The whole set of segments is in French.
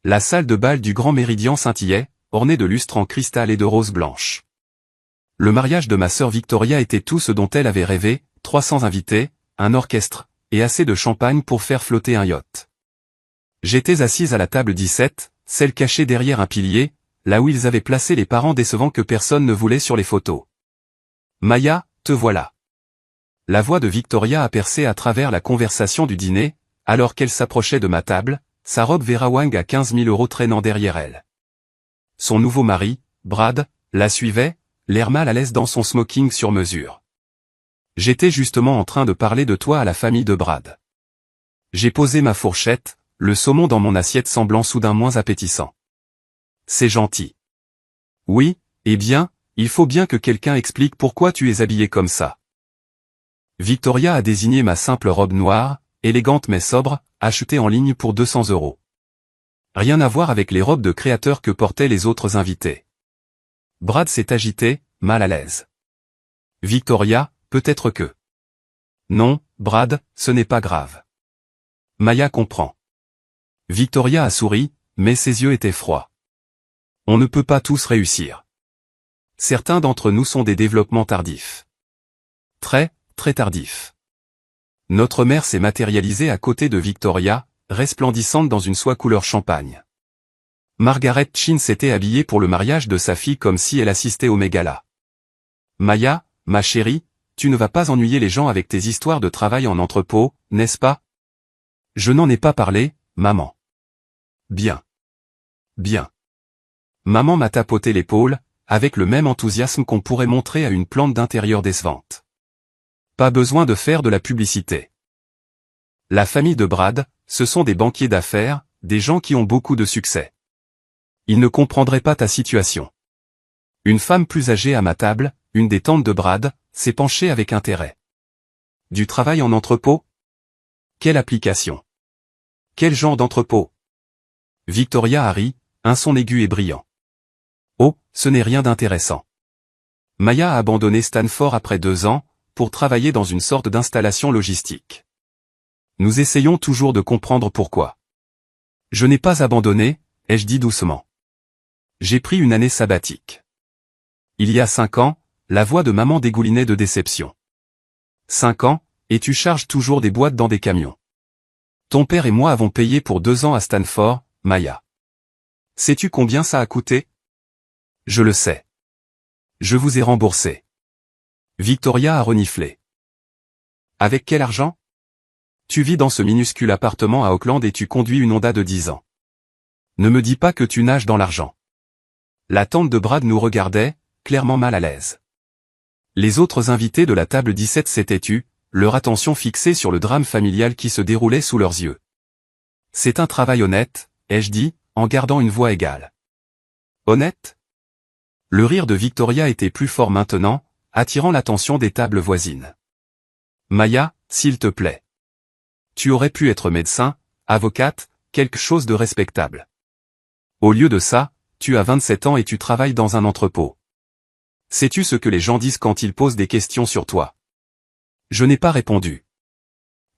La salle de bal du Grand Méridien scintillait, ornée de lustres en cristal et de roses blanches. Le mariage de ma sœur Victoria était tout ce dont elle avait rêvé, 300 invités, un orchestre, et assez de champagne pour faire flotter un yacht. J'étais assise à la table 17, celle cachée derrière un pilier, là où ils avaient placé les parents décevants que personne ne voulait sur les photos. Maya, te voilà. La voix de Victoria a percé à travers la conversation du dîner, alors qu'elle s'approchait de ma table, sa robe Vera Wang à 15 000 € traînant derrière elle. Son nouveau mari, Brad, la suivait, l'air mal à l'aise dans son smoking sur mesure. J'étais justement en train de parler de toi à la famille de Brad. J'ai posé ma fourchette, le saumon dans mon assiette semblant soudain moins appétissant. C'est gentil. Oui, eh bien, il faut bien que quelqu'un explique pourquoi tu es habillée comme ça. Victoria a désigné ma simple robe noire, élégante mais sobre, achetée en ligne pour 200 €. Rien à voir avec les robes de créateurs que portaient les autres invités. Brad s'est agité, mal à l'aise. Victoria, peut-être que... Non, Brad, ce n'est pas grave. Maya comprend. Victoria a souri, mais ses yeux étaient froids. On ne peut pas tous réussir. Certains d'entre nous sont des développements tardifs. Très, très tardifs. Notre mère s'est matérialisée à côté de Victoria, resplendissante dans une soie couleur champagne. Margaret Chin s'était habillée pour le mariage de sa fille comme si elle assistait au mégala. Maya, ma chérie, tu ne vas pas ennuyer les gens avec tes histoires de travail en entrepôt, n'est-ce pas? Je n'en ai pas parlé, maman. Bien. Bien. Maman m'a tapoté l'épaule, avec le même enthousiasme qu'on pourrait montrer à une plante d'intérieur décevante. Pas besoin de faire de la publicité. La famille de Brad, ce sont des banquiers d'affaires, des gens qui ont beaucoup de succès. Ils ne comprendraient pas ta situation. Une femme plus âgée à ma table, une des tantes de Brad, s'est penchée avec intérêt. Du travail en entrepôt? Quelle application? Quel genre d'entrepôt? Victoria a ri, un son aigu et brillant. Oh, ce n'est rien d'intéressant. Maya a abandonné Stanford après 2 ans, pour travailler dans une sorte d'installation logistique. Nous essayons toujours de comprendre pourquoi. Je n'ai pas abandonné, ai-je dit doucement. J'ai pris une année sabbatique. Il y a 5 ans, la voix de maman dégoulinait de déception. 5 ans, et tu charges toujours des boîtes dans des camions. Ton père et moi avons payé pour 2 ans à Stanford, Maya. Sais-tu combien ça a coûté? Je le sais. Je vous ai remboursé. Victoria a reniflé. Avec quel argent? Tu vis dans ce minuscule appartement à Auckland et tu conduis une Honda de 10 ans. Ne me dis pas que tu nages dans l'argent. La tante de Brad nous regardait, clairement mal à l'aise. Les autres invités de la table 17 s'étaient tus, leur attention fixée sur le drame familial qui se déroulait sous leurs yeux. C'est un travail honnête, ai-je dit, en gardant une voix égale. Honnête? Le rire de Victoria était plus fort maintenant, attirant l'attention des tables voisines. Maya, s'il te plaît. Tu aurais pu être médecin, avocate, quelque chose de respectable. Au lieu de ça, tu as 27 ans et tu travailles dans un entrepôt. Sais-tu ce que les gens disent quand ils posent des questions sur toi? Je n'ai pas répondu.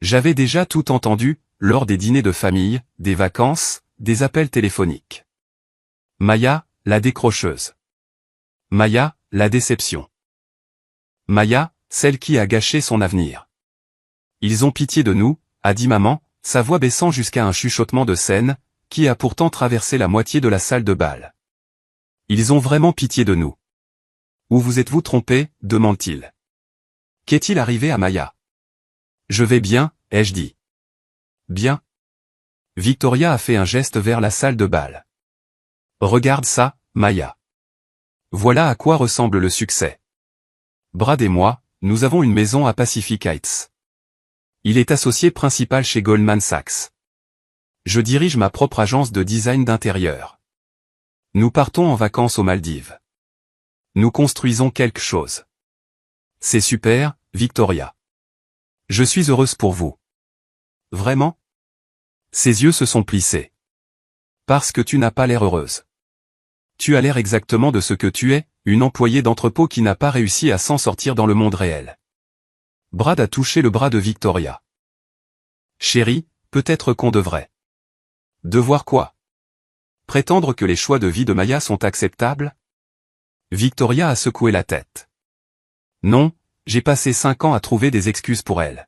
J'avais déjà tout entendu, lors des dîners de famille, des vacances, des appels téléphoniques. Maya, la décrocheuse. Maya, la déception. Maya, celle qui a gâché son avenir. Ils ont pitié de nous, a dit maman, sa voix baissant jusqu'à un chuchotement de scène, qui a pourtant traversé la moitié de la salle de bal. Ils ont vraiment pitié de nous. Où vous êtes-vous trompé, demande-t-il. Qu'est-il arrivé à Maya? Je vais bien, ai-je dit. Bien. Victoria a fait un geste vers la salle de bal. Regarde ça, Maya. Voilà à quoi ressemble le succès. Brad et moi, nous avons une maison à Pacific Heights. Il est associé principal chez Goldman Sachs. Je dirige ma propre agence de design d'intérieur. Nous partons en vacances aux Maldives. Nous construisons quelque chose. C'est super, Victoria. Je suis heureuse pour vous. Vraiment? Ses yeux se sont plissés. Parce que tu n'as pas l'air heureuse. Tu as l'air exactement de ce que tu es, une employée d'entrepôt qui n'a pas réussi à s'en sortir dans le monde réel. Brad a touché le bras de Victoria. Chérie, peut-être qu'on devrait. Devoir quoi? Prétendre que les choix de vie de Maya sont acceptables? Victoria a secoué la tête. Non, j'ai passé 5 ans à trouver des excuses pour elle.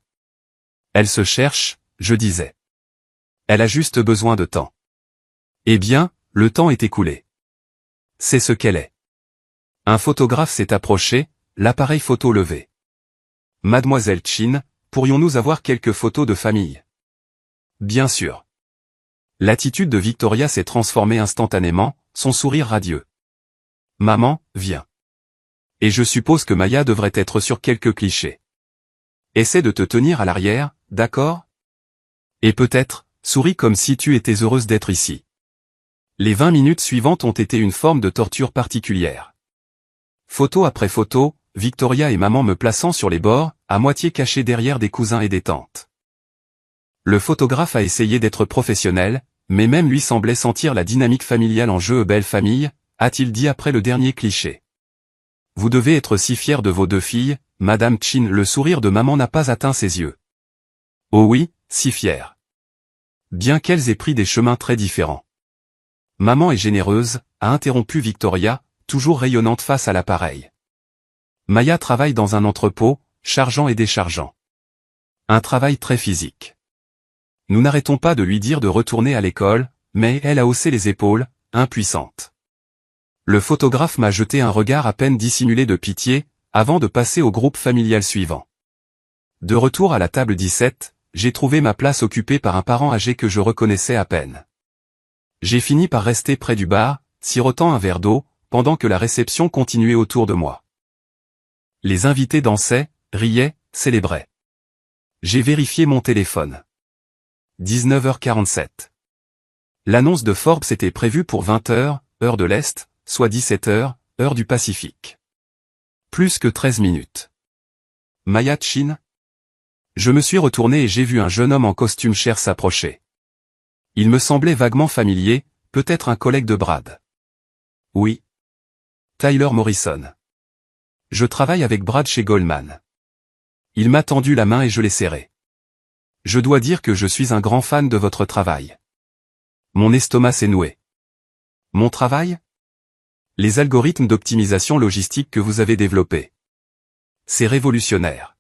Elle se cherche, je disais. Elle a juste besoin de temps. Eh bien, le temps est écoulé. C'est ce qu'elle est. Un photographe s'est approché, l'appareil photo levé. Mademoiselle Chin, pourrions-nous avoir quelques photos de famille? Bien sûr. L'attitude de Victoria s'est transformée instantanément, son sourire radieux. Maman, viens. Et je suppose que Maya devrait être sur quelques clichés. Essaie de te tenir à l'arrière, d'accord? Et peut-être, souris comme si tu étais heureuse d'être ici. Les 20 minutes suivantes ont été une forme de torture particulière. Photo après photo, Victoria et maman me plaçant sur les bords, à moitié cachés derrière des cousins et des tantes. Le photographe a essayé d'être professionnel, mais même lui semblait sentir la dynamique familiale en jeu. Belle famille, a-t-il dit après le dernier cliché. Vous devez être si fière de vos 2 filles, Madame Chin. Le sourire de maman n'a pas atteint ses yeux. Oh oui, si fière. Bien qu'elles aient pris des chemins très différents. Maman est généreuse, a interrompu Victoria, toujours rayonnante face à l'appareil. Maya travaille dans un entrepôt, chargeant et déchargeant. Un travail très physique. Nous n'arrêtons pas de lui dire de retourner à l'école, mais elle a haussé les épaules, impuissante. Le photographe m'a jeté un regard à peine dissimulé de pitié, avant de passer au groupe familial suivant. De retour à la table 17, j'ai trouvé ma place occupée par un parent âgé que je reconnaissais à peine. J'ai fini par rester près du bar, sirotant un verre d'eau, pendant que la réception continuait autour de moi. Les invités dansaient, riaient, célébraient. J'ai vérifié mon téléphone. 19h47. L'annonce de Forbes était prévue pour 20h, heure de l'Est, soit 17h, heure du Pacifique. Plus que 13 minutes. Maya Chin? Je me suis retourné et j'ai vu un jeune homme en costume chair s'approcher. Il me semblait vaguement familier, peut-être un collègue de Brad. Oui. Tyler Morrison. Je travaille avec Brad chez Goldman. Il m'a tendu la main et je l'ai serrée. Je dois dire que je suis un grand fan de votre travail. Mon estomac s'est noué. Mon travail? Les algorithmes d'optimisation logistique que vous avez développés. C'est révolutionnaire.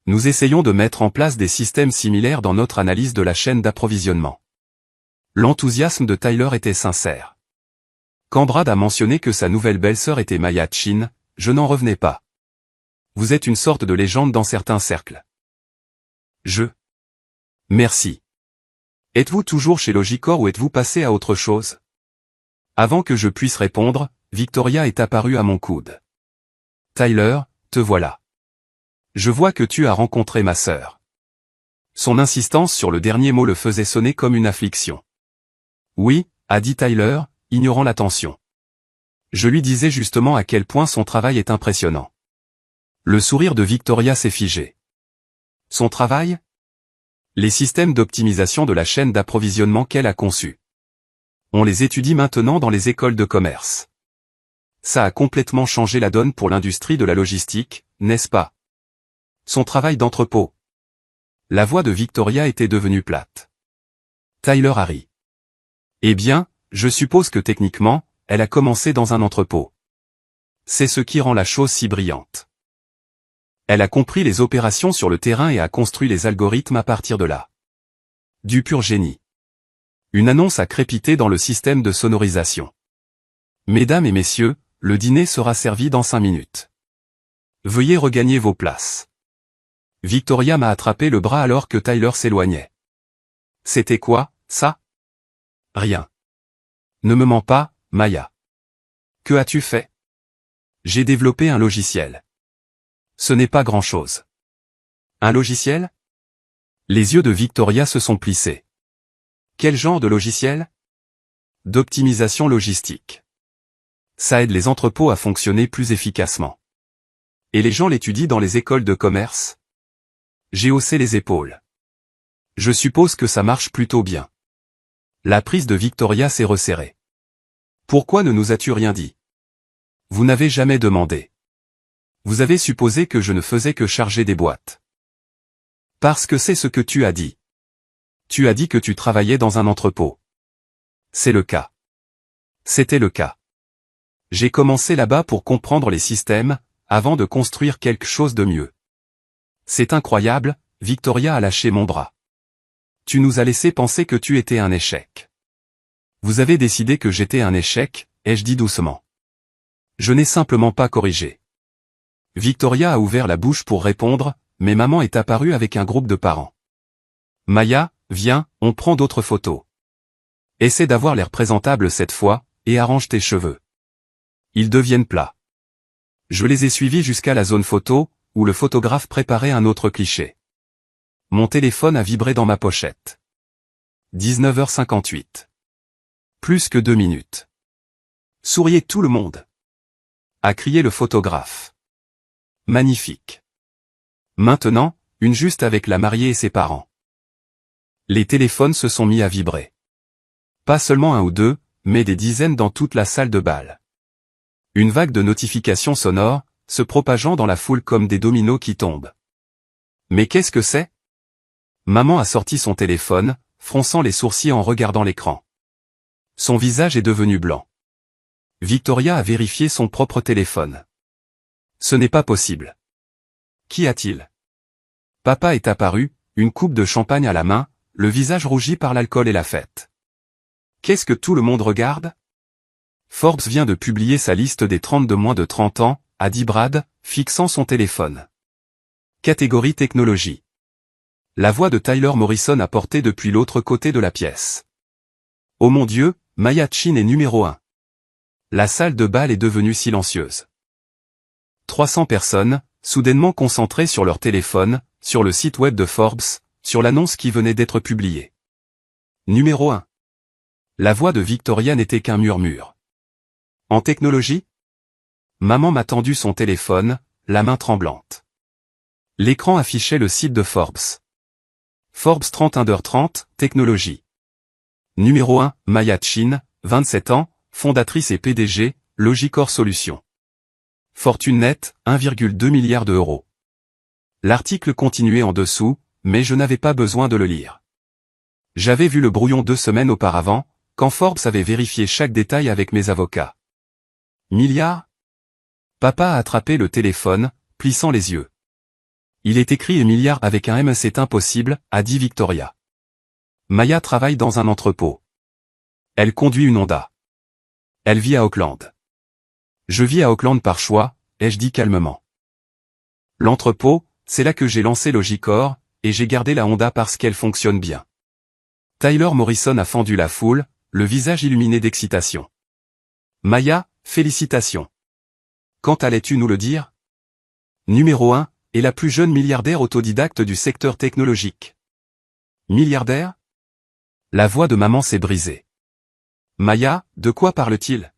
Nous essayons de mettre en place des systèmes similaires dans notre analyse de la chaîne d'approvisionnement. L'enthousiasme de Tyler était sincère. Quand Brad a mentionné que sa nouvelle belle-sœur était Maya Chin, je n'en revenais pas. Vous êtes une sorte de légende dans certains cercles. Merci. Êtes-vous toujours chez Logicor ou êtes-vous passé à autre chose? Avant que je puisse répondre, Victoria est apparue à mon coude. Tyler, te voilà. Je vois que tu as rencontré ma sœur. Son insistance sur le dernier mot le faisait sonner comme une affliction. Oui, a dit Tyler, ignorant la tension. Je lui disais justement à quel point son travail est impressionnant. Le sourire de Victoria s'est figé. Son travail? Les systèmes d'optimisation de la chaîne d'approvisionnement qu'elle a conçus. On les étudie maintenant dans les écoles de commerce. Ça a complètement changé la donne pour l'industrie de la logistique, n'est-ce pas? Son travail d'entrepôt. La voix de Victoria était devenue plate. Tyler a ri. Eh bien, je suppose que techniquement, elle a commencé dans un entrepôt. C'est ce qui rend la chose si brillante. Elle a compris les opérations sur le terrain et a construit les algorithmes à partir de là. Du pur génie. Une annonce a crépité dans le système de sonorisation. Mesdames et messieurs, le dîner sera servi dans 5 minutes. Veuillez regagner vos places. Victoria m'a attrapé le bras alors que Tyler s'éloignait. C'était quoi, ça? Rien. Ne me mens pas, Maya. Que as-tu fait? J'ai développé un logiciel. Ce n'est pas grand-chose. Un logiciel? Les yeux de Victoria se sont plissés. Quel genre de logiciel? D'optimisation logistique. Ça aide les entrepôts à fonctionner plus efficacement. Et les gens l'étudient dans les écoles de commerce? J'ai haussé les épaules. Je suppose que ça marche plutôt bien. La prise de Victoria s'est resserrée. Pourquoi ne nous as-tu rien dit? Vous n'avez jamais demandé. Vous avez supposé que je ne faisais que charger des boîtes. Parce que c'est ce que tu as dit. Tu as dit que tu travaillais dans un entrepôt. C'est le cas. C'était le cas. J'ai commencé là-bas pour comprendre les systèmes, avant de construire quelque chose de mieux. C'est incroyable, Victoria a lâché mon bras. Tu nous as laissé penser que tu étais un échec. Vous avez décidé que j'étais un échec, ai-je dit doucement. Je n'ai simplement pas corrigé. Victoria a ouvert la bouche pour répondre, mais maman est apparue avec un groupe de parents. Maya, viens, on prend d'autres photos. Essaie d'avoir l'air présentable cette fois, et arrange tes cheveux. Ils deviennent plats. Je les ai suivis jusqu'à la zone photo, où le photographe préparait un autre cliché. Mon téléphone a vibré dans ma pochette. 19h58. Plus que 2 minutes. Souriez tout le monde, a crié le photographe. Magnifique. Maintenant, une juste avec la mariée et ses parents. Les téléphones se sont mis à vibrer. Pas seulement un ou deux, mais des dizaines dans toute la salle de bal. Une vague de notifications sonores, se propageant dans la foule comme des dominos qui tombent. Mais qu'est-ce que c'est? Maman a sorti son téléphone, fronçant les sourcils en regardant l'écran. Son visage est devenu blanc. Victoria a vérifié son propre téléphone. Ce n'est pas possible. Qu'y a-t-il? Papa est apparu, une coupe de champagne à la main, le visage rougi par l'alcool et la fête. Qu'est-ce que tout le monde regarde? Forbes vient de publier sa liste des 30 de moins de 30 ans, a dit Brad, fixant son téléphone. Catégorie technologie. La voix de Tyler Morrison a porté depuis l'autre côté de la pièce. Oh mon Dieu, Maya Chin est numéro 1. La salle de bal est devenue silencieuse. 300 personnes, soudainement concentrées sur leur téléphone, sur le site web de Forbes, sur l'annonce qui venait d'être publiée. Numéro 1. La voix de Victoria n'était qu'un murmure. En technologie? Maman m'a tendu son téléphone, la main tremblante. L'écran affichait le site de Forbes. Forbes 31h30, technologie. Numéro 1, Maya Chin, 27 ans, fondatrice et PDG, Logicor Solutions. Fortune nette, 1,2 milliard d'euros. L'article continuait en dessous, mais je n'avais pas besoin de le lire. J'avais vu le brouillon 2 semaines auparavant, quand Forbes avait vérifié chaque détail avec mes avocats. Milliard? Papa a attrapé le téléphone, plissant les yeux. Il est écrit milliard avec un M, c'est impossible, a dit Victoria. Maya travaille dans un entrepôt. Elle conduit une Honda. Elle vit à Auckland. Je vis à Auckland par choix, ai-je dit calmement. L'entrepôt, c'est là que j'ai lancé Logicor, et j'ai gardé la Honda parce qu'elle fonctionne bien. Tyler Morrison a fendu la foule, le visage illuminé d'excitation. Maya, félicitations. Quand allais-tu nous le dire? Numéro 1, est la plus jeune milliardaire autodidacte du secteur technologique. Milliardaire? La voix de maman s'est brisée. Maya, de quoi parle-t-il?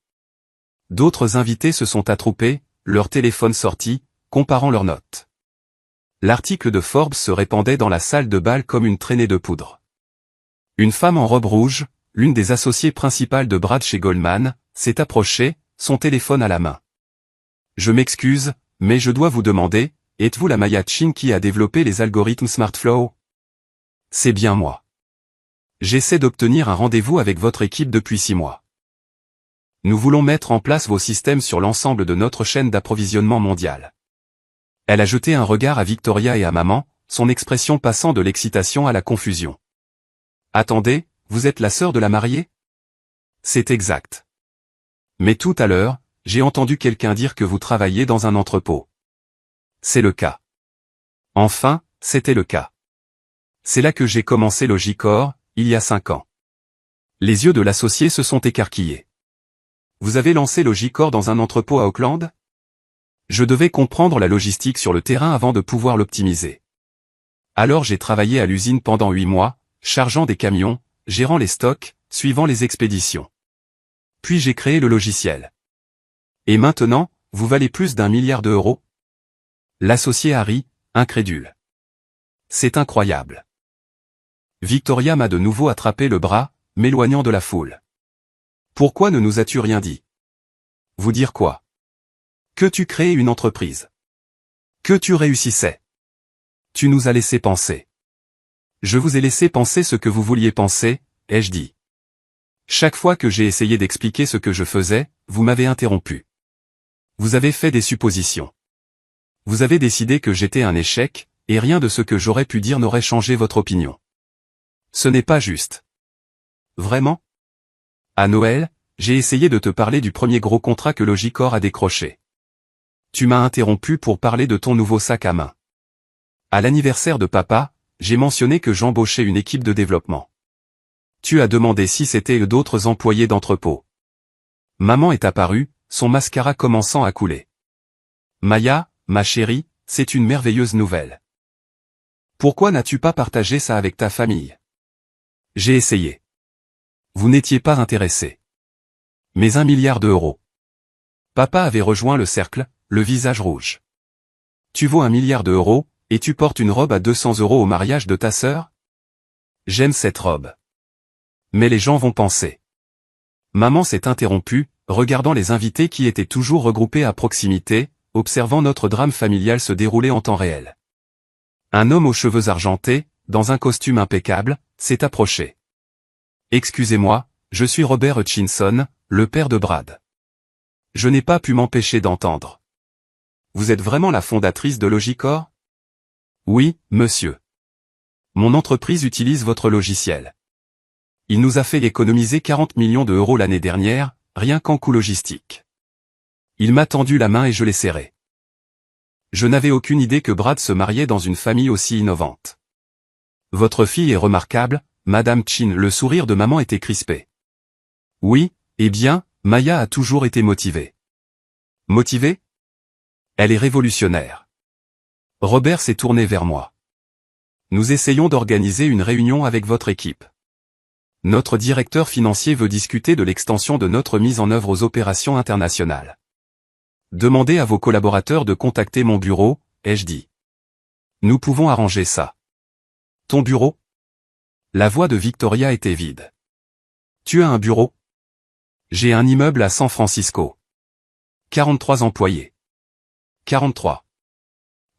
D'autres invités se sont attroupés, leur téléphone sorti, comparant leurs notes. L'article de Forbes se répandait dans la salle de bal comme une traînée de poudre. Une femme en robe rouge, l'une des associées principales de Brad chez Goldman, s'est approchée, son téléphone à la main. Je m'excuse, mais je dois vous demander, êtes-vous la Maya Chin qui a développé les algorithmes SmartFlow? C'est bien moi. J'essaie d'obtenir un rendez-vous avec votre équipe depuis 6 mois. Nous voulons mettre en place vos systèmes sur l'ensemble de notre chaîne d'approvisionnement mondiale. Elle a jeté un regard à Victoria et à maman, son expression passant de l'excitation à la confusion. Attendez, vous êtes la sœur de la mariée? C'est exact. Mais tout à l'heure, j'ai entendu quelqu'un dire que vous travailliez dans un entrepôt. C'est le cas. Enfin, c'était le cas. C'est là que j'ai commencé Logicor, il y a 5 ans. Les yeux de l'associé se sont écarquillés. Vous avez lancé Logicor dans un entrepôt à Auckland? Je devais comprendre la logistique sur le terrain avant de pouvoir l'optimiser. Alors j'ai travaillé à l'usine pendant 8 mois, chargeant des camions, gérant les stocks, suivant les expéditions. Puis j'ai créé le logiciel. Et maintenant, vous valez plus d'1 milliard d'euros? L'associé a ri, incrédule. C'est incroyable. Victoria m'a de nouveau attrapé le bras, m'éloignant de la foule. Pourquoi ne nous as-tu rien dit? Vous dire quoi? Que tu créais une entreprise. Que tu réussissais. Tu nous as laissé penser. Je vous ai laissé penser ce que vous vouliez penser, ai-je dit. Chaque fois que j'ai essayé d'expliquer ce que je faisais, vous m'avez interrompu. Vous avez fait des suppositions. Vous avez décidé que j'étais un échec, et rien de ce que j'aurais pu dire n'aurait changé votre opinion. Ce n'est pas juste. Vraiment? À Noël, j'ai essayé de te parler du premier gros contrat que Logicor a décroché. Tu m'as interrompu pour parler de ton nouveau sac à main. À l'anniversaire de papa, j'ai mentionné que j'embauchais une équipe de développement. Tu as demandé si c'était d'autres employés d'entrepôt. Maman est apparue, son mascara commençant à couler. Maya, ma chérie, c'est une merveilleuse nouvelle. Pourquoi n'as-tu pas partagé ça avec ta famille? J'ai essayé. Vous n'étiez pas intéressé. Mais 1 milliard d'euros. Papa avait rejoint le cercle, le visage rouge. Tu vaux 1 milliard d'euros, et tu portes une robe à 200 € au mariage de ta sœur? J'aime cette robe. Mais les gens vont penser. Maman s'est interrompue, regardant les invités qui étaient toujours regroupés à proximité, observant notre drame familial se dérouler en temps réel. Un homme aux cheveux argentés, dans un costume impeccable, s'est approché. Excusez-moi, je suis Robert Hutchinson, le père de Brad. Je n'ai pas pu m'empêcher d'entendre. Vous êtes vraiment la fondatrice de Logicor? Oui, monsieur. Mon entreprise utilise votre logiciel. Il nous a fait économiser 40 millions d'euros l'année dernière, rien qu'en coût logistique. Il m'a tendu la main et je l'ai serré. Je n'avais aucune idée que Brad se mariait dans une famille aussi innovante. Votre fille est remarquable, Madame Chin. Le sourire de maman était crispé. Oui, eh bien, Maya a toujours été motivée. Motivée? Elle est révolutionnaire. Robert s'est tourné vers moi. Nous essayons d'organiser une réunion avec votre équipe. Notre directeur financier veut discuter de l'extension de notre mise en œuvre aux opérations internationales. Demandez à vos collaborateurs de contacter mon bureau, ai-je dit. Nous pouvons arranger ça. Ton bureau? La voix de Victoria était vide. Tu as un bureau? J'ai un immeuble à San Francisco. 43 employés. 43.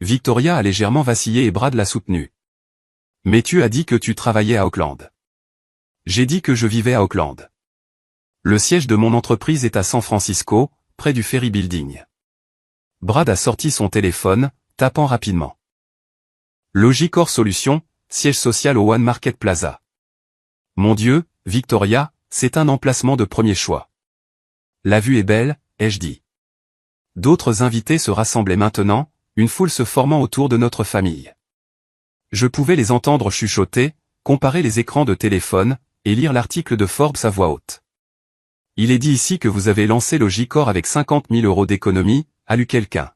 Victoria a légèrement vacillé et Brad l'a soutenu. Mais tu as dit que tu travaillais à Auckland. J'ai dit que je vivais à Auckland. Le siège de mon entreprise est à San Francisco, près du Ferry Building. Brad a sorti son téléphone, tapant rapidement. Logicor Solutions, siège social au One Market Plaza. Mon Dieu, Victoria, c'est un emplacement de premier choix. La vue est belle, ai-je dit. D'autres invités se rassemblaient maintenant, une foule se formant autour de notre famille. Je pouvais les entendre chuchoter, comparer les écrans de téléphone, et lire l'article de Forbes à voix haute. Il est dit ici que vous avez lancé Logicor avec 50 000 € d'économie, a lu quelqu'un.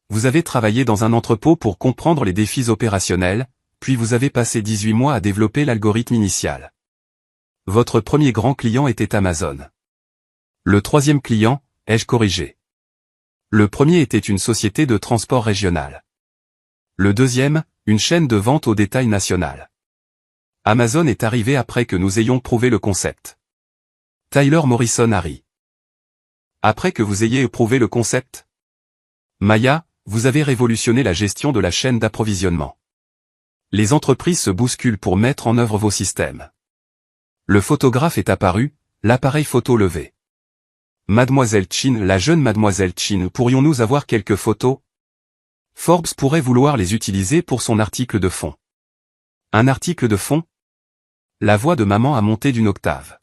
Vous avez travaillé dans un entrepôt pour comprendre les défis opérationnels, puis vous avez passé 18 mois à développer l'algorithme initial. Votre premier grand client était Amazon. Le troisième client, ai-je corrigé. Le premier était une société de transport régional. Le deuxième, une chaîne de vente au détail nationale. Amazon est arrivé après que nous ayons prouvé le concept. Tyler Morrison a ri. Après que vous ayez éprouvé le concept? Maya, vous avez révolutionné la gestion de la chaîne d'approvisionnement. Les entreprises se bousculent pour mettre en œuvre vos systèmes. Le photographe est apparu, l'appareil photo levé. Mademoiselle Chin, la jeune Mademoiselle Chin, pourrions-nous avoir quelques photos? Forbes pourrait vouloir les utiliser pour son article de fond. Un article de fond? La voix de maman a monté d'une octave.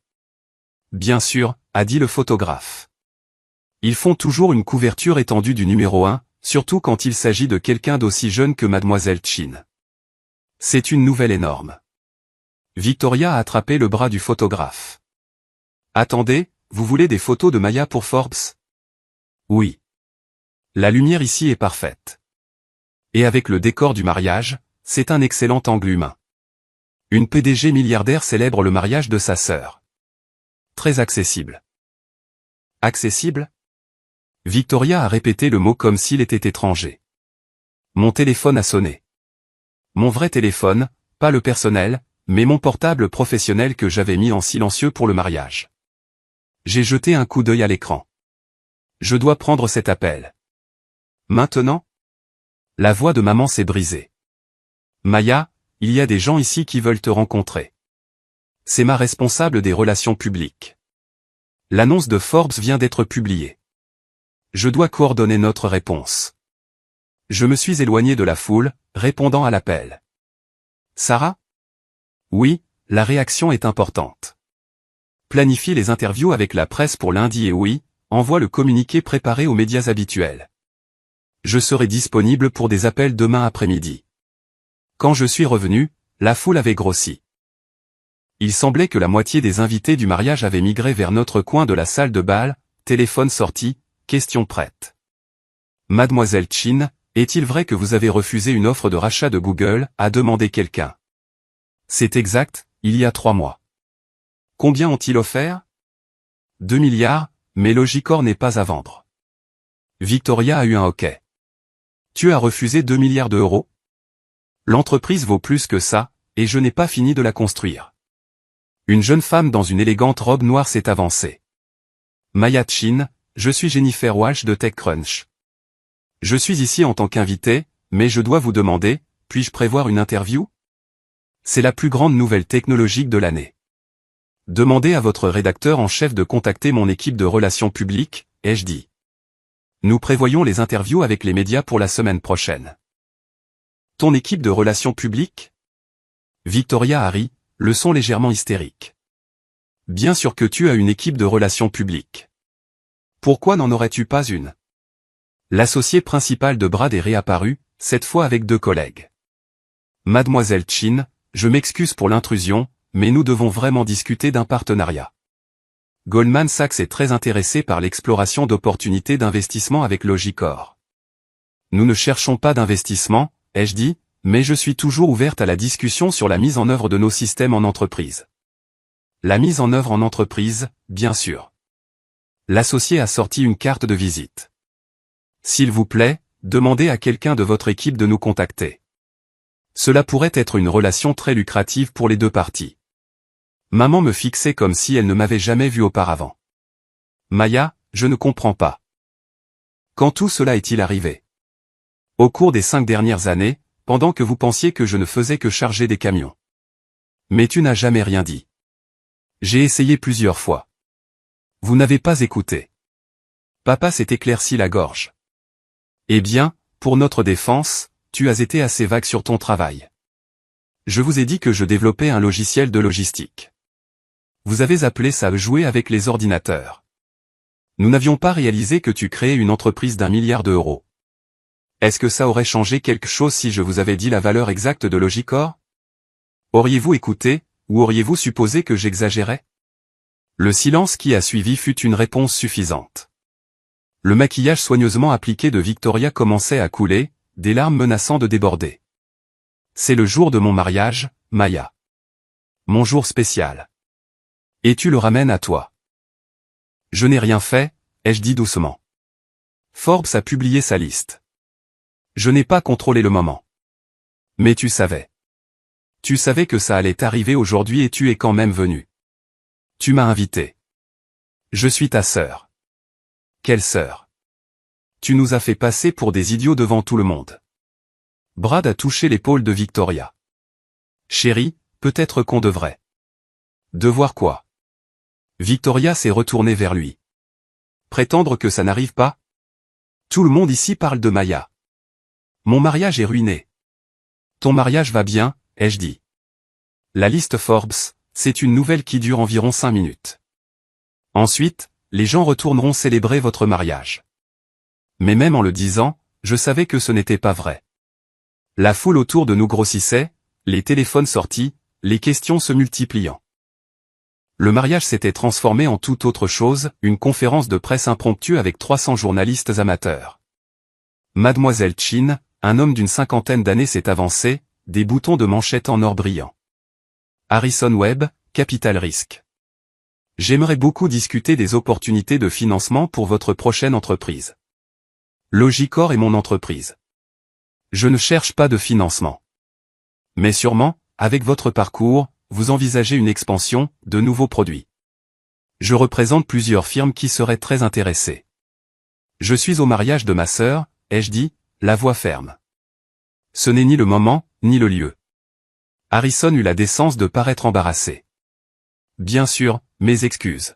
Bien sûr, a dit le photographe. Ils font toujours une couverture étendue du numéro 1, surtout quand il s'agit de quelqu'un d'aussi jeune que Mademoiselle Chin. C'est une nouvelle énorme. Victoria a attrapé le bras du photographe. Attendez, vous voulez des photos de Maya pour Forbes? Oui. La lumière ici est parfaite. Et avec le décor du mariage, c'est un excellent angle humain. Une PDG milliardaire célèbre le mariage de sa sœur. Très accessible. Accessible? Victoria a répété le mot comme s'il était étranger. Mon téléphone a sonné. Mon vrai téléphone, pas le personnel, mais mon portable professionnel que j'avais mis en silencieux pour le mariage. J'ai jeté un coup d'œil à l'écran. Je dois prendre cet appel. Maintenant? La voix de maman s'est brisée. Maya, il y a des gens ici qui veulent te rencontrer. C'est ma responsable des relations publiques. L'annonce de Forbes vient d'être publiée. Je dois coordonner notre réponse. Je me suis éloigné de la foule, répondant à l'appel. Sarah? Oui, la réaction est importante. Planifie les interviews avec la presse pour lundi et oui, envoie le communiqué préparé aux médias habituels. Je serai disponible pour des appels demain après-midi. Quand je suis revenu, la foule avait grossi. Il semblait que la moitié des invités du mariage avaient migré vers notre coin de la salle de bal, téléphone sorti, question prête. Mademoiselle Chin, est-il vrai que vous avez refusé une offre de rachat de Google, a demandé quelqu'un. C'est exact, il y a 3 mois. Combien ont-ils offert? 2 milliards, mais Logicor n'est pas à vendre. Victoria a eu un hoquet. Tu as refusé 2 milliards d'euros? L'entreprise vaut plus que ça, et je n'ai pas fini de la construire. Une jeune femme dans une élégante robe noire s'est avancée. Maya Chin, je suis Jennifer Walsh de TechCrunch. Je suis ici en tant qu'invité, mais je dois vous demander, puis-je prévoir une interview? C'est la plus grande nouvelle technologique de l'année. Demandez à votre rédacteur en chef de contacter mon équipe de relations publiques, ai-je dit. Nous prévoyons les interviews avec les médias pour la semaine prochaine. Ton équipe de relations publiques? Victoria a ri, le son légèrement hystérique. Bien sûr que tu as une équipe de relations publiques. Pourquoi n'en aurais-tu pas une? L'associé principal de Brad est réapparu, cette fois avec 2 collègues. Mademoiselle Chin, je m'excuse pour l'intrusion, mais nous devons vraiment discuter d'un partenariat. Goldman Sachs est très intéressé par l'exploration d'opportunités d'investissement avec Logicor. Nous ne cherchons pas d'investissement, ai-je dit, mais je suis toujours ouverte à la discussion sur la mise en œuvre de nos systèmes en entreprise. La mise en œuvre en entreprise, bien sûr. L'associé a sorti une carte de visite. S'il vous plaît, demandez à quelqu'un de votre équipe de nous contacter. Cela pourrait être une relation très lucrative pour les 2 parties. Maman me fixait comme si elle ne m'avait jamais vu auparavant. Maya, je ne comprends pas. Quand tout cela est-il arrivé? Au cours des 5 dernières années, pendant que vous pensiez que je ne faisais que charger des camions. Mais tu n'as jamais rien dit. J'ai essayé plusieurs fois. Vous n'avez pas écouté. Papa s'est éclairci la gorge. Eh bien, pour notre défense, tu as été assez vague sur ton travail. Je vous ai dit que je développais un logiciel de logistique. Vous avez appelé ça jouer avec les ordinateurs. Nous n'avions pas réalisé que tu créais une entreprise d'1 milliard d'euros. Est-ce que ça aurait changé quelque chose si je vous avais dit la valeur exacte de Logicor? Auriez-vous écouté, ou auriez-vous supposé que j'exagérais? Le silence qui a suivi fut une réponse suffisante. Le maquillage soigneusement appliqué de Victoria commençait à couler, des larmes menaçant de déborder. C'est le jour de mon mariage, Maya. Mon jour spécial. Et tu le ramènes à toi. Je n'ai rien fait, ai-je dit doucement. Forbes a publié sa liste. Je n'ai pas contrôlé le moment. Mais tu savais. Tu savais que ça allait arriver aujourd'hui et tu es quand même venu. Tu m'as invité. Je suis ta sœur. Quelle sœur? Tu nous as fait passer pour des idiots devant tout le monde. Brad a touché l'épaule de Victoria. Chérie, peut-être qu'on devrait. Devoir quoi? Victoria s'est retournée vers lui. Prétendre que ça n'arrive pas? Tout le monde ici parle de Maya. Mon mariage est ruiné. Ton mariage va bien, ai-je dit. La liste Forbes, c'est une nouvelle qui dure environ 5 minutes. Ensuite, les gens retourneront célébrer votre mariage. Mais même en le disant, je savais que ce n'était pas vrai. La foule autour de nous grossissait, les téléphones sortis, les questions se multipliant. Le mariage s'était transformé en toute autre chose, une conférence de presse impromptue avec 300 journalistes amateurs. Mademoiselle Chin, un homme d'une 50aine d'années s'est avancé, des boutons de manchette en or brillant. Harrison Webb, Capital Risk. J'aimerais beaucoup discuter des opportunités de financement pour votre prochaine entreprise. Logicor est mon entreprise. Je ne cherche pas de financement. Mais sûrement, avec votre parcours, vous envisagez une expansion, de nouveaux produits. Je représente plusieurs firmes qui seraient très intéressées. Je suis au mariage de ma sœur, ai-je dit, la voix ferme. Ce n'est ni le moment, ni le lieu. Harrison eut la décence de paraître embarrassé. bien sûr, mes excuses.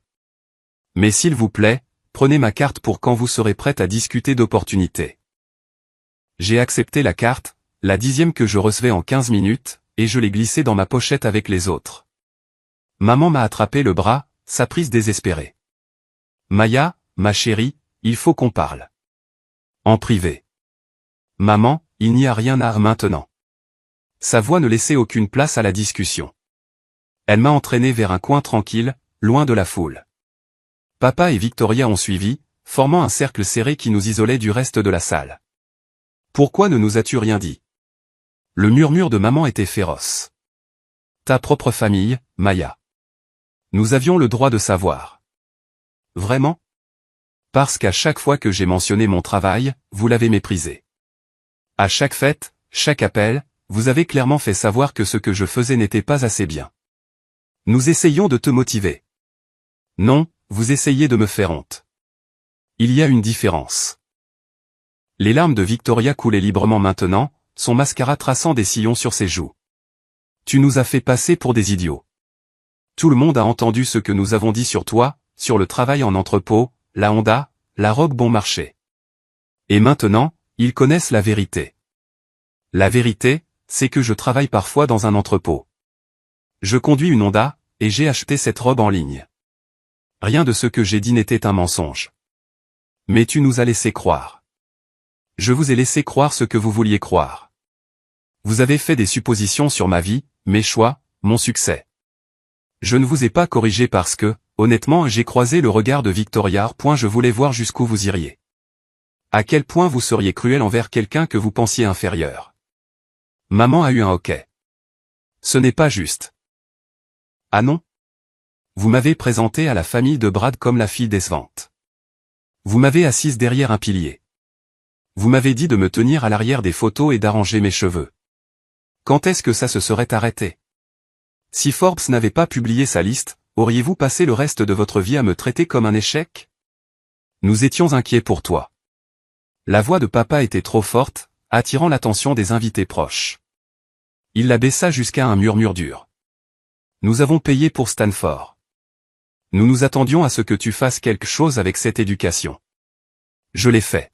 Mais s'il vous plaît, prenez ma carte pour quand vous serez prête à discuter d'opportunités. J'ai accepté la carte, la 10e que je recevais en 15 minutes, et je l'ai glissée dans ma pochette avec les autres. Maman m'a attrapé le bras, sa prise désespérée. Maya, ma chérie, il faut qu'on parle. En privé. Maman, il n'y a rien à maintenant. Sa voix ne laissait aucune place à la discussion. Elle m'a entraîné vers un coin tranquille, loin de la foule. Papa et Victoria ont suivi, formant un cercle serré qui nous isolait du reste de la salle. Pourquoi ne nous as-tu rien dit? Le murmure de maman était féroce. Ta propre famille, Maya. Nous avions le droit de savoir. Vraiment? Parce qu'à chaque fois que j'ai mentionné mon travail, vous l'avez méprisé. À chaque fête, chaque appel, vous avez clairement fait savoir que ce que je faisais n'était pas assez bien. Nous essayions de te motiver. Non, vous essayez de me faire honte. Il y a une différence. Les larmes de Victoria coulaient librement maintenant, son mascara traçant des sillons sur ses joues. Tu nous as fait passer pour des idiots. Tout le monde a entendu ce que nous avons dit sur toi, sur le travail en entrepôt, la Honda, la robe bon marché. Et maintenant, ils connaissent la vérité. La vérité, c'est que je travaille parfois dans un entrepôt. Je conduis une Honda, et j'ai acheté cette robe en ligne. Rien de ce que j'ai dit n'était un mensonge. Mais tu nous as laissé croire. Je vous ai laissé croire ce que vous vouliez croire. Vous avez fait des suppositions sur ma vie, mes choix, mon succès. Je ne vous ai pas corrigé parce que, honnêtement, j'ai croisé le regard de Victoria. Je voulais voir jusqu'où vous iriez. À quel point vous seriez cruel envers quelqu'un que vous pensiez inférieur. Maman a eu un hoquet. Ce n'est pas juste. Ah non? Vous m'avez présenté à la famille de Brad comme la fille décevante. Vous m'avez assise derrière un pilier. Vous m'avez dit de me tenir à l'arrière des photos et d'arranger mes cheveux. Quand est-ce que ça se serait arrêté? Si Forbes n'avait pas publié sa liste, auriez-vous passé le reste de votre vie à me traiter comme un échec? Nous étions inquiets pour toi. La voix de papa était trop forte, attirant l'attention des invités proches. Il la baissa jusqu'à un murmure dur. Nous avons payé pour Stanford. Nous nous attendions à ce que tu fasses quelque chose avec cette éducation. Je l'ai fait.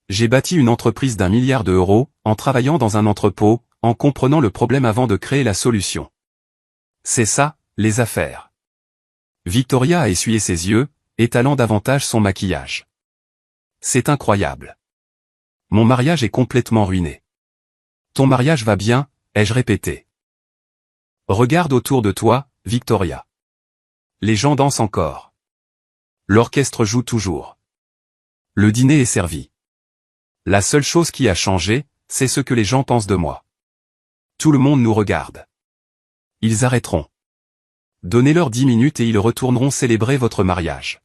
J'ai bâti une entreprise d'1 milliard d'euros, en travaillant dans un entrepôt, en comprenant le problème avant de créer la solution. C'est ça, les affaires. Victoria a essuyé ses yeux, étalant davantage son maquillage. C'est incroyable. Mon mariage est complètement ruiné. Ton mariage va bien, ai-je répété. Regarde autour de toi, Victoria. Les gens dansent encore. L'orchestre joue toujours. Le dîner est servi. La seule chose qui a changé, c'est ce que les gens pensent de moi. Tout le monde nous regarde. Ils arrêteront. Donnez-leur 10 minutes et ils retourneront célébrer votre mariage.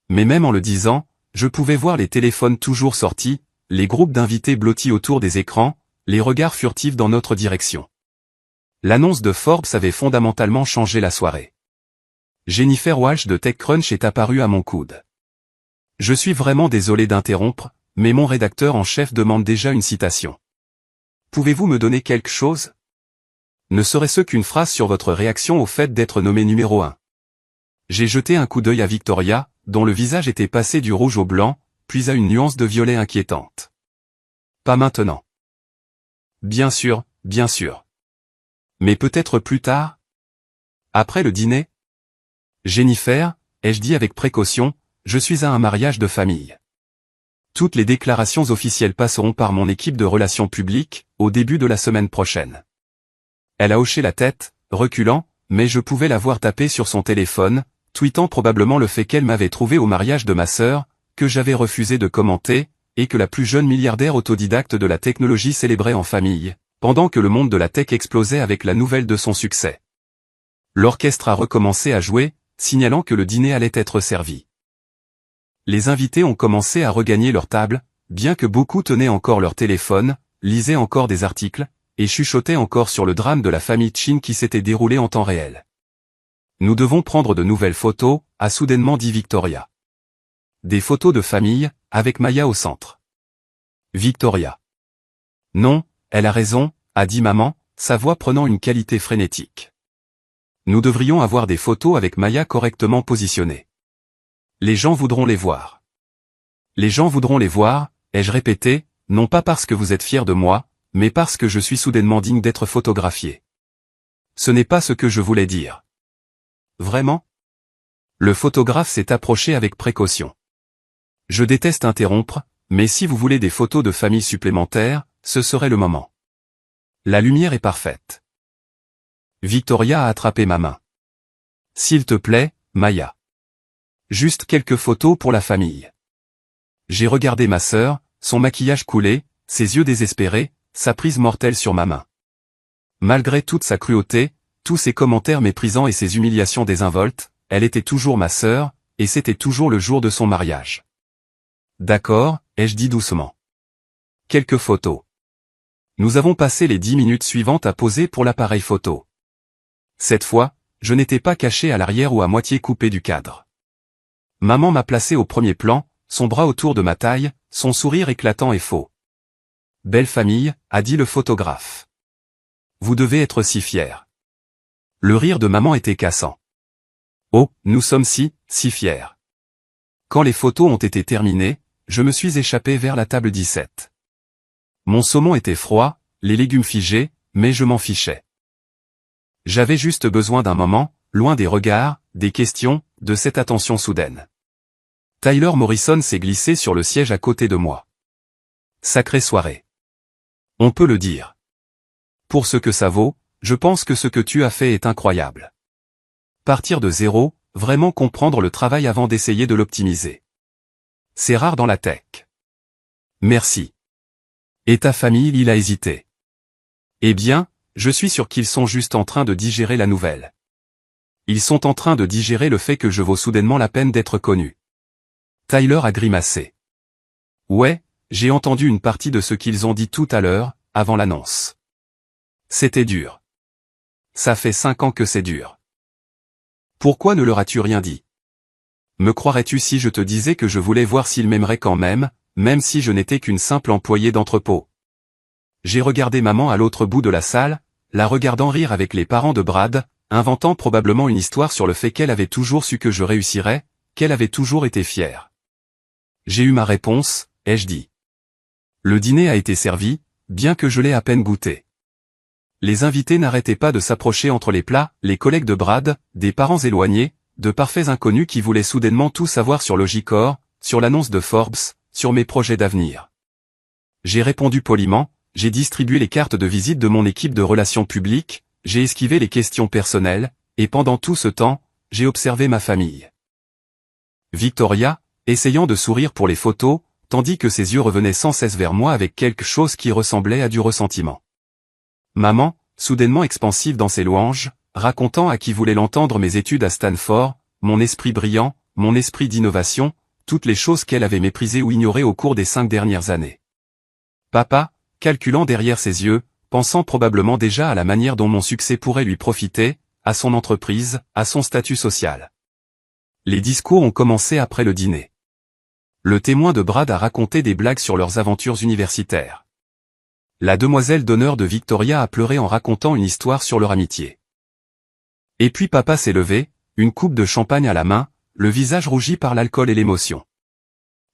Mais même en le disant, je pouvais voir les téléphones toujours sortis, les groupes d'invités blottis autour des écrans, les regards furtifs dans notre direction. L'annonce de Forbes avait fondamentalement changé la soirée. Jennifer Walsh de TechCrunch est apparue à mon coude. Je suis vraiment désolé d'interrompre, mais mon rédacteur en chef demande déjà une citation. Pouvez-vous me donner quelque chose? Ne serait-ce qu'une phrase sur votre réaction au fait d'être nommé numéro 1. J'ai jeté un coup d'œil à Victoria, dont le visage était passé du rouge au blanc, puis à une nuance de violet inquiétante. Pas maintenant. Bien sûr, bien sûr. Mais peut-être plus tard? Après le dîner? Jennifer, ai-je dit avec précaution, je suis à un mariage de famille. Toutes les déclarations officielles passeront par mon équipe de relations publiques, au début de la semaine prochaine. Elle a hoché la tête, reculant, mais je pouvais la voir taper sur son téléphone, tweetant probablement le fait qu'elle m'avait trouvé au mariage de ma sœur, que j'avais refusé de commenter, et que la plus jeune milliardaire autodidacte de la technologie célébrait en famille, pendant que le monde de la tech explosait avec la nouvelle de son succès. L'orchestre a recommencé à jouer, signalant que le dîner allait être servi. Les invités ont commencé à regagner leur table, bien que beaucoup tenaient encore leur téléphone, lisaient encore des articles, et chuchotaient encore sur le drame de la famille Chin qui s'était déroulé en temps réel. Nous devons prendre de nouvelles photos, a soudainement dit Victoria. Des photos de famille, avec Maya au centre. Victoria. Non, elle a raison, a dit maman, sa voix prenant une qualité frénétique. Nous devrions avoir des photos avec Maya correctement positionnées. Les gens voudront les voir. Les gens voudront les voir, ai-je répété, non pas parce que vous êtes fiers de moi, mais parce que je suis soudainement digne d'être photographié. Ce n'est pas ce que je voulais dire. Vraiment? Le photographe s'est approché avec précaution. Je déteste interrompre, mais si vous voulez des photos de famille supplémentaires, ce serait le moment. La lumière est parfaite. Victoria a attrapé ma main. S'il te plaît, Maya. Juste quelques photos pour la famille. J'ai regardé ma sœur, son maquillage coulé, ses yeux désespérés, sa prise mortelle sur ma main. Malgré toute sa cruauté, tous ses commentaires méprisants et ses humiliations désinvoltes, elle était toujours ma sœur, et c'était toujours le jour de son mariage. D'accord, ai-je dit doucement. Quelques photos. Nous avons passé les 10 minutes suivantes à poser pour l'appareil photo. Cette fois, je n'étais pas caché à l'arrière ou à moitié coupé du cadre. Maman m'a placé au premier plan, son bras autour de ma taille, son sourire éclatant et faux. Belle famille, a dit le photographe. Vous devez être si fiers. Le rire de maman était cassant. Oh, nous sommes si fiers. Quand les photos ont été terminées, je me suis échappé vers la table 17. Mon saumon était froid, les légumes figés, mais je m'en fichais. J'avais juste besoin d'un moment, loin des regards, des questions, de cette attention soudaine. Tyler Morrison s'est glissé sur le siège à côté de moi. Sacrée soirée. On peut le dire. Pour ce que ça vaut, je pense que ce que tu as fait est incroyable. Partir de zéro, vraiment comprendre le travail avant d'essayer de l'optimiser. C'est rare dans la tech. Merci. Et ta famille, il a hésité. Eh bien, je suis sûr qu'ils sont juste en train de digérer la nouvelle. Ils sont en train de digérer le fait que je vaux soudainement la peine d'être connu. Tyler a grimacé. Ouais, j'ai entendu une partie de ce qu'ils ont dit tout à l'heure, avant l'annonce. C'était dur. Ça fait 5 ans que c'est dur. Pourquoi ne leur as-tu rien dit? Me croirais-tu si je te disais que je voulais voir s'ils m'aimeraient quand même si je n'étais qu'une simple employée d'entrepôt? J'ai regardé maman à l'autre bout de la salle, la regardant rire avec les parents de Brad, inventant probablement une histoire sur le fait qu'elle avait toujours su que je réussirais, qu'elle avait toujours été fière. J'ai eu ma réponse, ai-je dit. Le dîner a été servi, bien que je l'ai à peine goûté. Les invités n'arrêtaient pas de s'approcher entre les plats, les collègues de Brad, des parents éloignés, de parfaits inconnus qui voulaient soudainement tout savoir sur Logicor, sur l'annonce de Forbes, sur mes projets d'avenir. J'ai répondu poliment, j'ai distribué les cartes de visite de mon équipe de relations publiques, j'ai esquivé les questions personnelles, et pendant tout ce temps, j'ai observé ma famille. Victoria, essayant de sourire pour les photos, tandis que ses yeux revenaient sans cesse vers moi avec quelque chose qui ressemblait à du ressentiment. Maman, soudainement expansive dans ses louanges, racontant à qui voulait l'entendre mes études à Stanford, mon esprit brillant, mon esprit d'innovation, toutes les choses qu'elle avait méprisées ou ignorées au cours des 5 dernières années. Papa, calculant derrière ses yeux, pensant probablement déjà à la manière dont mon succès pourrait lui profiter, à son entreprise, à son statut social. Les discours ont commencé après le dîner. Le témoin de Brad a raconté des blagues sur leurs aventures universitaires. La demoiselle d'honneur de Victoria a pleuré en racontant une histoire sur leur amitié. Et puis papa s'est levé, une coupe de champagne à la main, le visage rougi par l'alcool et l'émotion.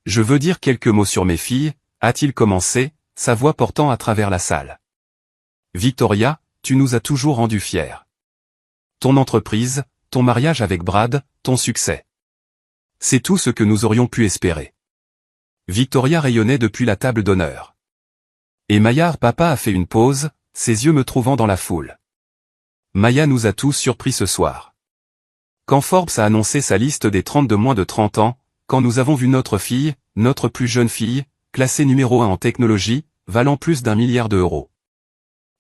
Je veux dire quelques mots sur mes filles, a-t-il commencé, sa voix portant à travers la salle. Victoria, tu nous as toujours rendus fiers. Ton entreprise, ton mariage avec Brad, ton succès. C'est tout ce que nous aurions pu espérer. Victoria rayonnait depuis la table d'honneur. Et Maya, papa a fait une pause, ses yeux me trouvant dans la foule. Maya nous a tous surpris ce soir. Quand Forbes a annoncé sa liste des 30 de moins de 30 ans, quand nous avons vu notre fille, notre plus jeune fille, classée numéro 1 en technologie, valant plus d'1 milliard d'euros.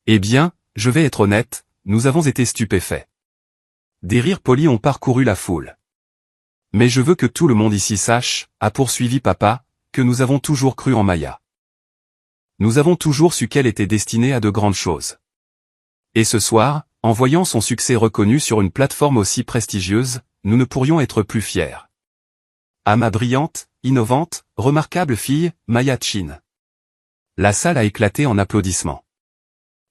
Eh bien, je vais être honnête, nous avons été stupéfaits. Des rires polis ont parcouru la foule. Mais je veux que tout le monde ici sache, a poursuivi papa, que nous avons toujours cru en Maya. Nous avons toujours su qu'elle était destinée à de grandes choses. Et ce soir, en voyant son succès reconnu sur une plateforme aussi prestigieuse, nous ne pourrions être plus fiers. À ma brillante, innovante, remarquable fille, Maya Chin. La salle a éclaté en applaudissements.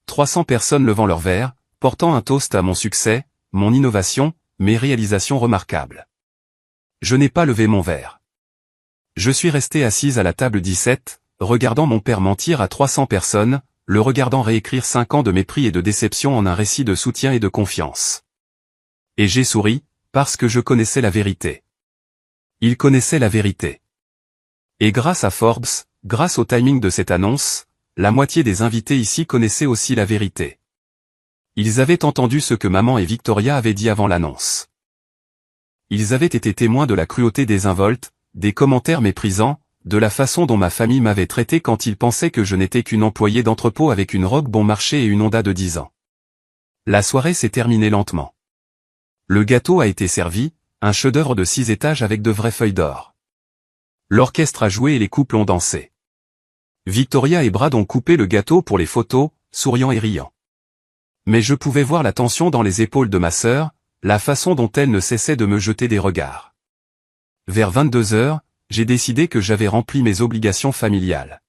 300 personnes levant leur verre, portant un toast à mon succès, mon innovation, mes réalisations remarquables. Je n'ai pas levé mon verre. Je suis resté assise à la table 17, regardant mon père mentir à 300 personnes, le regardant réécrire 5 ans de mépris et de déception en un récit de soutien et de confiance. Et j'ai souri, parce que je connaissais la vérité. Il connaissait la vérité. Et grâce à Forbes, grâce au timing de cette annonce, la moitié des invités ici connaissaient aussi la vérité. Ils avaient entendu ce que maman et Victoria avaient dit avant l'annonce. Ils avaient été témoins de la cruauté désinvolte, des commentaires méprisants, de la façon dont ma famille m'avait traité quand ils pensaient que je n'étais qu'une employée d'entrepôt avec une robe bon marché et une Honda de 10 ans. La soirée s'est terminée lentement. Le gâteau a été servi, un chef-d'œuvre de 6 étages avec de vraies feuilles d'or. L'orchestre a joué et les couples ont dansé. Victoria et Brad ont coupé le gâteau pour les photos, souriant et riant. Mais je pouvais voir la tension dans les épaules de ma sœur, la façon dont elle ne cessait de me jeter des regards. Vers 22 heures, j'ai décidé que j'avais rempli mes obligations familiales.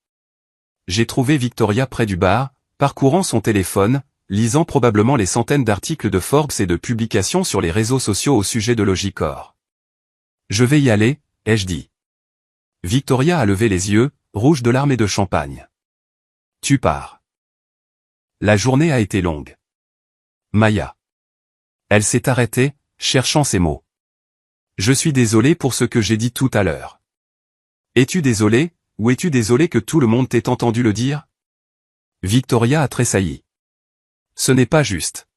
J'ai trouvé Victoria près du bar, parcourant son téléphone, lisant probablement les centaines d'articles de Forbes et de publications sur les réseaux sociaux au sujet de Logicor. Je vais y aller, ai-je dit. Victoria a levé les yeux, rouge de larmes et de champagne. Tu pars. La journée a été longue. Maya. Elle s'est arrêtée, cherchant ses mots. Je suis désolé pour ce que j'ai dit tout à l'heure. Es-tu désolé, ou es-tu désolé que tout le monde t'ait entendu le dire? Victoria a tressailli. Ce n'est pas juste.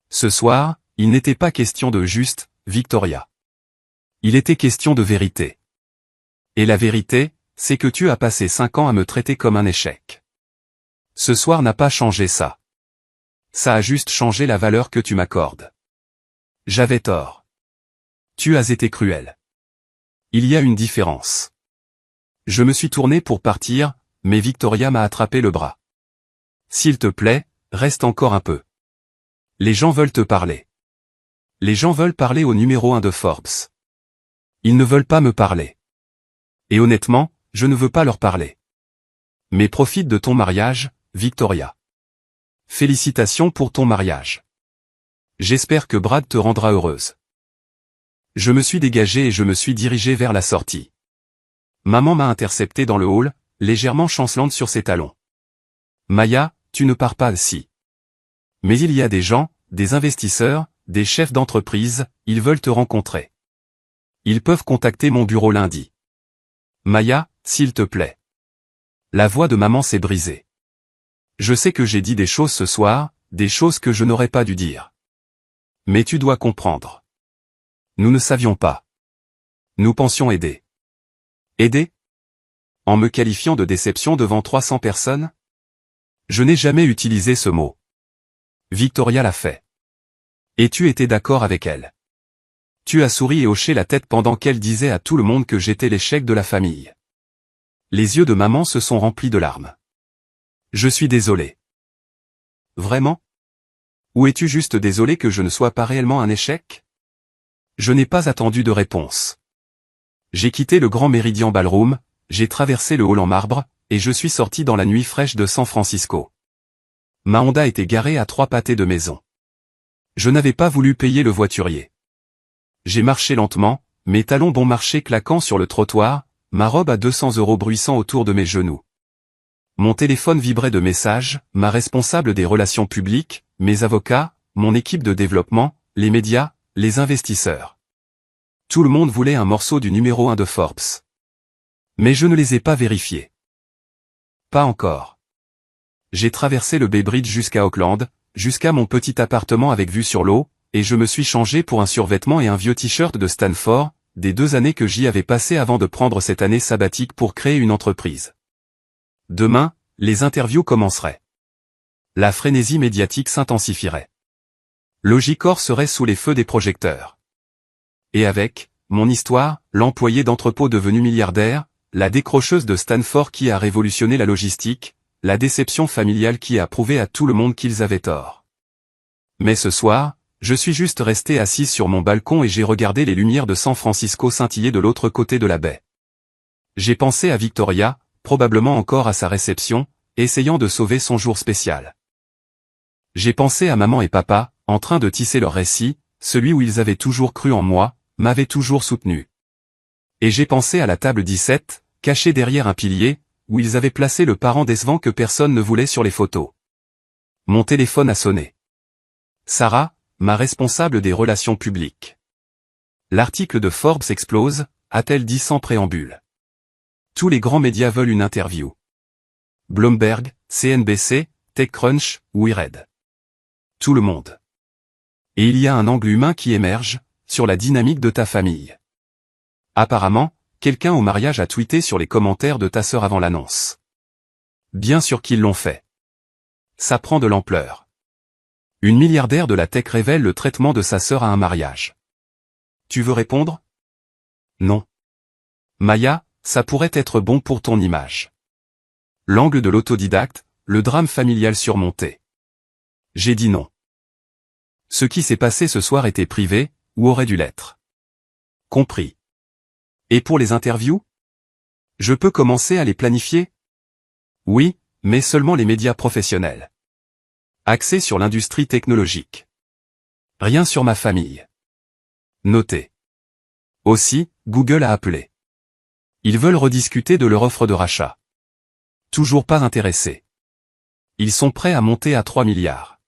Ce soir, il n'était pas question de juste, Victoria. Il était question de vérité. Et la vérité, c'est que tu as passé 5 ans à me traiter comme un échec. Ce soir n'a pas changé ça. Ça a juste changé la valeur que tu m'accordes. J'avais tort. Tu as été cruel. Il y a une différence. Je me suis tourné pour partir, mais Victoria m'a attrapé le bras. S'il te plaît, reste encore un peu. Les gens veulent te parler. Les gens veulent parler au numéro 1 de Forbes. Ils ne veulent pas me parler. Et honnêtement, je ne veux pas leur parler. Mais profite de ton mariage, Victoria. Félicitations pour ton mariage. J'espère que Brad te rendra heureuse. Je me suis dégagé et je me suis dirigé vers la sortie. Maman m'a intercepté dans le hall, légèrement chancelante sur ses talons. Maya, tu ne pars pas ainsi. Mais il y a des gens, des investisseurs, des chefs d'entreprise, ils veulent te rencontrer. Ils peuvent contacter mon bureau lundi. Maya, s'il te plaît. La voix de maman s'est brisée. Je sais que j'ai dit des choses ce soir, des choses que je n'aurais pas dû dire. Mais tu dois comprendre. Nous ne savions pas. Nous pensions aider. Aider? En me qualifiant de déception devant 300 personnes? Je n'ai jamais utilisé ce mot. Victoria l'a fait. Et tu étais d'accord avec elle. Tu as souri et hoché la tête pendant qu'elle disait à tout le monde que j'étais l'échec de la famille. Les yeux de maman se sont remplis de larmes. Je suis désolé. Vraiment? Ou es-tu juste désolé que je ne sois pas réellement un échec? Je n'ai pas attendu de réponse. J'ai quitté le Grand Méridien Ballroom, j'ai traversé le hall en marbre, et je suis sorti dans la nuit fraîche de San Francisco. Ma Honda était garée à 3 pâtés de maison. Je n'avais pas voulu payer le voiturier. J'ai marché lentement, mes talons bon marché claquant sur le trottoir, ma robe à 200 € bruissant autour de mes genoux. Mon téléphone vibrait de messages, ma responsable des relations publiques, mes avocats, mon équipe de développement, les médias, les investisseurs. Tout le monde voulait un morceau du numéro 1 de Forbes. Mais je ne les ai pas vérifiés. Pas encore. J'ai traversé le Bay Bridge jusqu'à Auckland, jusqu'à mon petit appartement avec vue sur l'eau, et je me suis changé pour un survêtement et un vieux t-shirt de Stanford, des 2 années que j'y avais passées avant de prendre cette année sabbatique pour créer une entreprise. Demain, les interviews commenceraient. La frénésie médiatique s'intensifierait. Logicor serait sous les feux des projecteurs. Et avec, mon histoire, l'employé d'entrepôt devenu milliardaire, la décrocheuse de Stanford qui a révolutionné la logistique, la déception familiale qui a prouvé à tout le monde qu'ils avaient tort. Mais ce soir, je suis juste resté assis sur mon balcon et j'ai regardé les lumières de San Francisco scintiller de l'autre côté de la baie. J'ai pensé à Victoria, probablement encore à sa réception, essayant de sauver son jour spécial. J'ai pensé à maman et papa, en train de tisser leur récit, celui où ils avaient toujours cru en moi, m'avait toujours soutenu. Et j'ai pensé à la table 17, cachée derrière un pilier, où ils avaient placé le parent décevant que personne ne voulait sur les photos. Mon téléphone a sonné. Sarah, ma responsable des relations publiques. L'article de Forbes explose, a-t-elle dit sans préambule. Tous les grands médias veulent une interview. Bloomberg, CNBC, TechCrunch, Wired. Tout le monde. Et il y a un angle humain qui émerge, sur la dynamique de ta famille. Apparemment, quelqu'un au mariage a tweeté sur les commentaires de ta sœur avant l'annonce. Bien sûr qu'ils l'ont fait. Ça prend de l'ampleur. Une milliardaire de la tech révèle le traitement de sa sœur à un mariage. Tu veux répondre? Non. Maya, ça pourrait être bon pour ton image. L'angle de l'autodidacte, le drame familial surmonté. J'ai dit non. Ce qui s'est passé ce soir était privé, ou aurait dû l'être. Compris. Et pour les interviews? Je peux commencer à les planifier? Oui, mais seulement les médias professionnels. Axés sur l'industrie technologique. Rien sur ma famille. Notez. Aussi, Google a appelé. Ils veulent rediscuter de leur offre de rachat. Toujours pas intéressés. Ils sont prêts à monter à 3 milliards.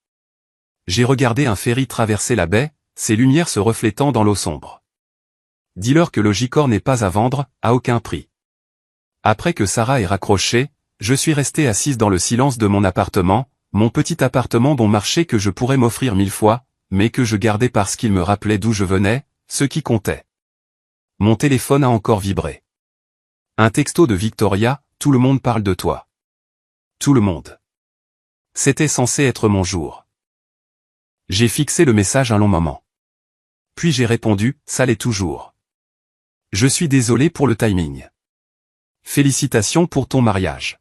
J'ai regardé un ferry traverser la baie, ses lumières se reflétant dans l'eau sombre. Dis-leur que Logicor n'est pas à vendre, à aucun prix. Après que Sarah ait raccroché, je suis resté assise dans le silence de mon appartement, mon petit appartement bon marché que je pourrais m'offrir 1000 fois, mais que je gardais parce qu'il me rappelait d'où je venais, ce qui comptait. Mon téléphone a encore vibré. Un texto de Victoria, tout le monde parle de toi. Tout le monde. C'était censé être mon jour. J'ai fixé le message un long moment. Puis j'ai répondu, ça l'est toujours. Je suis désolé pour le timing. Félicitations pour ton mariage.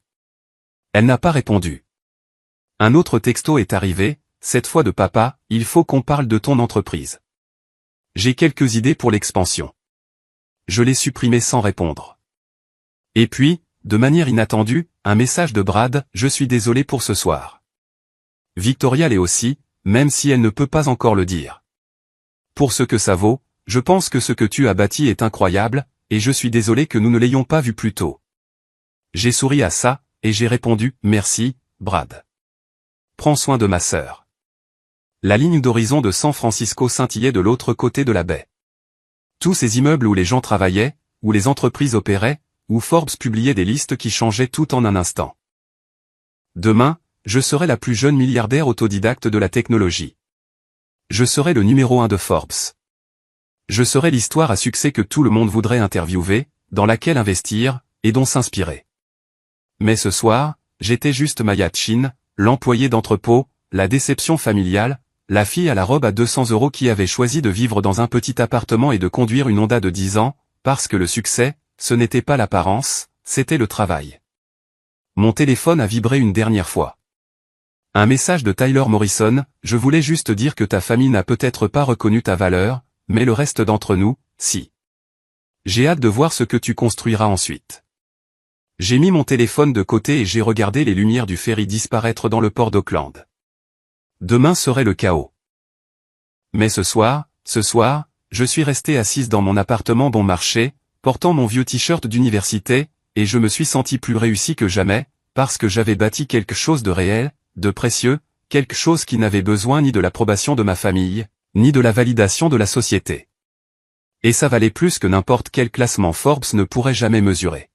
Elle n'a pas répondu. Un autre texto est arrivé, cette fois de papa, il faut qu'on parle de ton entreprise. J'ai quelques idées pour l'expansion. Je l'ai supprimé sans répondre. Et puis, de manière inattendue, un message de Brad, je suis désolé pour ce soir. Victoria l'est aussi, même si elle ne peut pas encore le dire. Pour ce que ça vaut, je pense que ce que tu as bâti est incroyable, et je suis désolé que nous ne l'ayons pas vu plus tôt. J'ai souri à ça, et j'ai répondu, merci, Brad. Prends soin de ma sœur. La ligne d'horizon de San Francisco scintillait de l'autre côté de la baie. Tous ces immeubles où les gens travaillaient, où les entreprises opéraient, où Forbes publiait des listes qui changeaient tout en un instant. Demain, je serai la plus jeune milliardaire autodidacte de la technologie. Je serai le numéro 1 de Forbes. Je serai l'histoire à succès que tout le monde voudrait interviewer, dans laquelle investir, et dont s'inspirer. Mais ce soir, j'étais juste Maya Chin, l'employé d'entrepôt, la déception familiale, la fille à la robe à 200 € qui avait choisi de vivre dans un petit appartement et de conduire une Honda de 10 ans, parce que le succès, ce n'était pas l'apparence, c'était le travail. Mon téléphone a vibré une dernière fois. Un message de Tyler Morrison, je voulais juste dire que ta famille n'a peut-être pas reconnu ta valeur, mais le reste d'entre nous, si. J'ai hâte de voir ce que tu construiras ensuite. J'ai mis mon téléphone de côté et j'ai regardé les lumières du ferry disparaître dans le port d'Auckland. Demain serait le chaos. Mais ce soir, je suis restée assise dans mon appartement bon marché, portant mon vieux t-shirt d'université, et je me suis sentie plus réussie que jamais, parce que j'avais bâti quelque chose de réel, de précieux, quelque chose qui n'avait besoin ni de l'approbation de ma famille, ni de la validation de la société. Et ça valait plus que n'importe quel classement Forbes ne pourrait jamais mesurer.